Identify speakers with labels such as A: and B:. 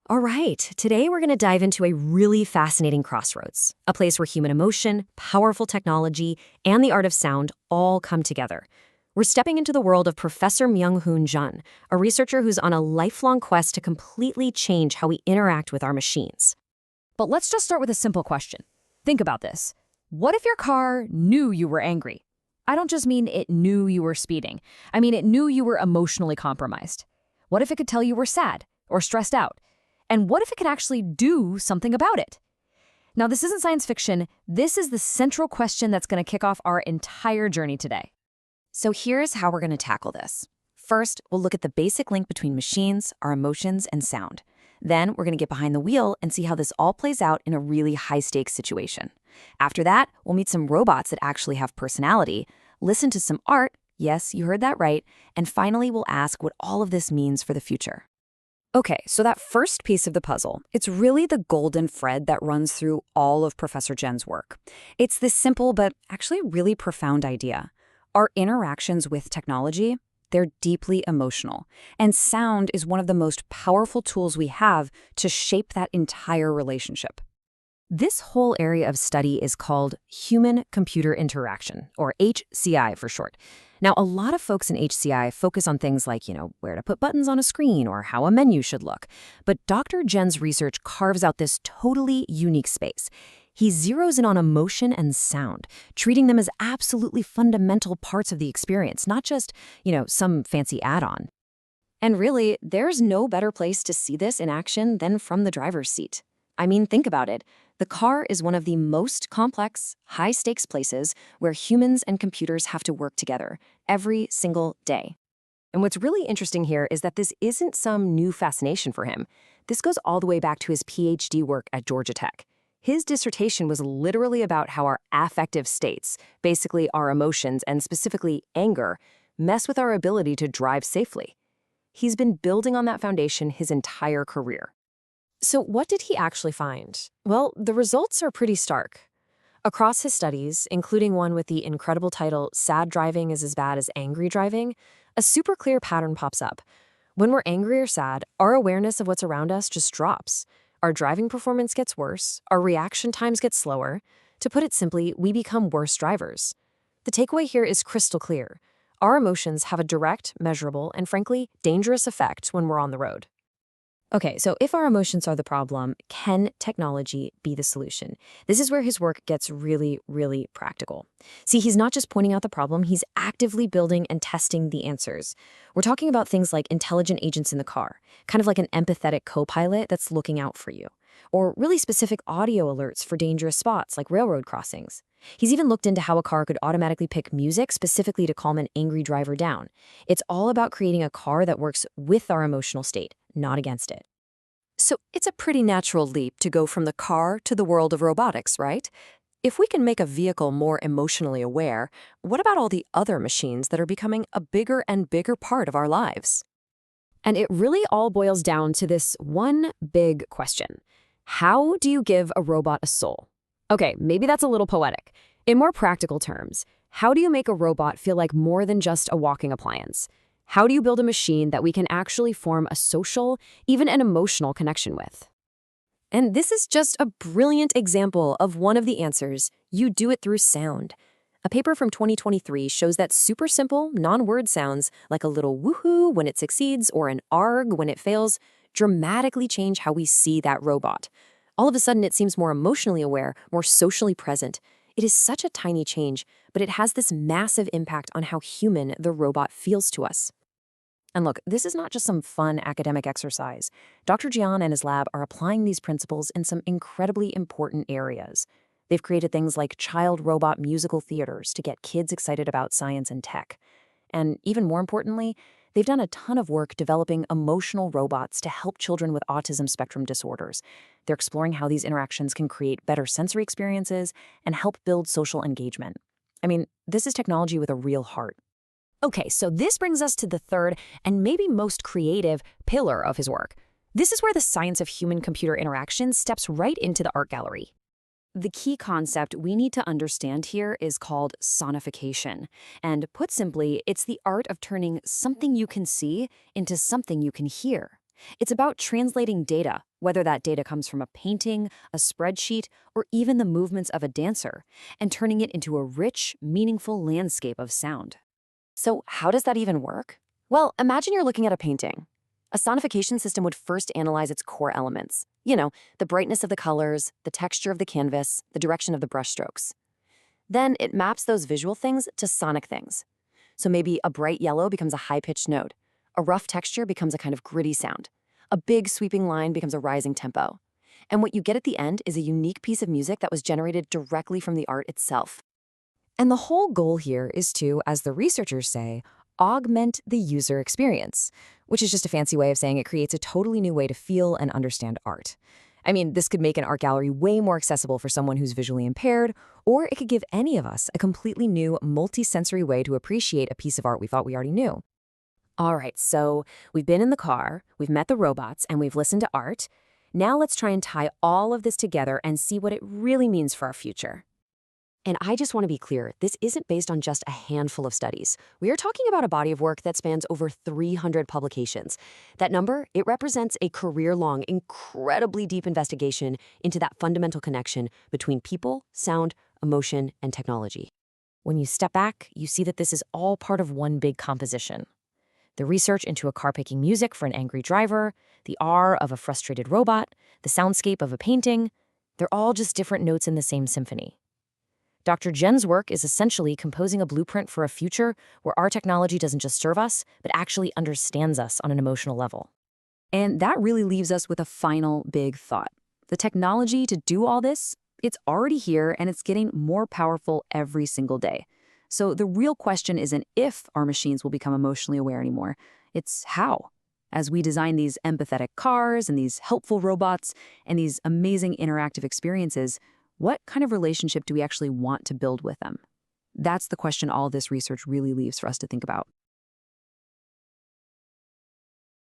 A: All right, today we're going to dive into a really fascinating crossroads, a place where human emotion, powerful technology, and the art of sound all come together. We're stepping into the world of Professor Myung-Hoon Jun, a researcher who's on a lifelong quest to completely change how we interact with our machines.
B: But let's just start with a simple question. Think about this. What if your car knew you were angry? I don't just mean it knew you were speeding. I mean it knew you were emotionally compromised. What if it could tell you were sad or stressed out? And what if it could actually do something about it? Now, this isn't science fiction. This is the central question that's going to kick off our entire journey today.
A: So here's how we're going to tackle this. First, we'll look at the basic link between machines, our emotions, and sound. Then we're going to get behind the wheel and see how this all plays out in a really high-stakes situation. After that, we'll meet some robots that actually have personality, listen to some art, yes, you heard that right, and finally we'll ask what all of this means for the future. Okay, so that first piece of the puzzle, it's really the golden thread that runs through all of Professor Jen's work. It's this simple but actually really profound idea. Our interactions with technology, they're deeply emotional, and sound is one of the most powerful tools we have to shape that entire relationship. This whole area of study is called human-computer interaction, or HCI for short. Now, a lot of folks in HCI focus on things like, where to put buttons on a screen or how a menu should look. But Dr. Jen's research carves out this totally unique space. He zeroes in on emotion and sound, treating them as absolutely fundamental parts of the experience, not just, some fancy add-on. And really, there's no better place to see this in action than from the driver's seat. I mean, think about it. The car is one of the most complex, high-stakes places where humans and computers have to work together every single day. And what's really interesting here is that this isn't some new fascination for him. This goes all the way back to his PhD work at Georgia Tech. His dissertation was literally about how our affective states, basically our emotions and specifically anger, mess with our ability to drive safely. He's been building on that foundation his entire career. So what did he actually find? Well, the results are pretty stark. Across his studies, including one with the incredible title Sad Driving is as Bad as Angry Driving, a super clear pattern pops up. When we're angry or sad, our awareness of what's around us just drops. Our driving performance gets worse, our reaction times get slower. To put it simply, we become worse drivers. The takeaway here is crystal clear. Our emotions have a direct, measurable, and frankly, dangerous effect when we're on the road. Okay, so if our emotions are the problem, can technology be the solution? This is where his work gets really, really practical. See, he's not just pointing out the problem, he's actively building and testing the answers. We're talking about things like intelligent agents in the car, kind of like an empathetic co-pilot that's looking out for you, or really specific audio alerts for dangerous spots like railroad crossings. He's even looked into how a car could automatically pick music specifically to calm an angry driver down. It's all about creating a car that works with our emotional state, not against it. So it's a pretty natural leap to go from the car to the world of robotics, right? If we can make a vehicle more emotionally aware, what about all the other machines that are becoming a bigger and bigger part of our lives? And it really all boils down to this one big question. How do you give a robot a soul? Okay, maybe that's a little poetic. In more practical terms, how do you make a robot feel like more than just a walking appliance? How do you build a machine that we can actually form a social, even an emotional connection with? And this is just a brilliant example of one of the answers. You do it through sound. A paper from 2023 shows that super simple, non-word sounds, like a little woohoo when it succeeds or an arg when it fails, dramatically change how we see that robot. All of a sudden, it seems more emotionally aware, more socially present. It is such a tiny change, but it has this massive impact on how human the robot feels to us. And look, this is not just some fun academic exercise. Dr. Jian and his lab are applying these principles in some incredibly important areas. They've created things like child-robot musical theaters to get kids excited about science and tech. And even more importantly, they've done a ton of work developing emotional robots to help children with autism spectrum disorders. They're exploring how these interactions can create better sensory experiences and help build social engagement. I mean, this is technology with a real heart. Okay, so this brings us to the third and maybe most creative pillar of his work. This is where the science of human-computer interaction steps right into the art gallery. The key concept we need to understand here is called sonification. And put simply, it's the art of turning something you can see into something you can hear. It's about translating data, whether that data comes from a painting, a spreadsheet, or even the movements of a dancer, and turning it into a rich, meaningful landscape of sound. So how does that even work? Well, imagine you're looking at a painting. A sonification system would first analyze its core elements. The brightness of the colors, the texture of the canvas, the direction of the brushstrokes. Then it maps those visual things to sonic things. So maybe a bright yellow becomes a high-pitched note. A rough texture becomes a kind of gritty sound. A big sweeping line becomes a rising tempo. And what you get at the end is a unique piece of music that was generated directly from the art itself. And the whole goal here is to, as the researchers say, augment the user experience, which is just a fancy way of saying it creates a totally new way to feel and understand art. I mean, this could make an art gallery way more accessible for someone who's visually impaired, or it could give any of us a completely new, multi-sensory way to appreciate a piece of art we thought we already knew. All right, so we've been in the car, we've met the robots, and we've listened to art. Now let's try and tie all of this together and see what it really means for our future. And I just want to be clear, this isn't based on just a handful of studies. We are talking about a body of work that spans over 300 publications. That number, it represents a career-long, incredibly deep investigation into that fundamental connection between people, sound, emotion, and technology. When you step back, you see that this is all part of one big composition. The research into a car picking music for an angry driver, the R of a frustrated robot, the soundscape of a painting, they're all just different notes in the same symphony. Dr. Jen's work is essentially composing a blueprint for a future where our technology doesn't just serve us, but actually understands us on an emotional level. And that really leaves us with a final big thought. The technology to do all this, it's already here and it's getting more powerful every single day. So the real question isn't if our machines will become emotionally aware anymore, it's how. As we design these empathetic cars and these helpful robots and these amazing interactive experiences, what kind of relationship do we actually want to build with them? That's the question all this research really leaves for us to think about.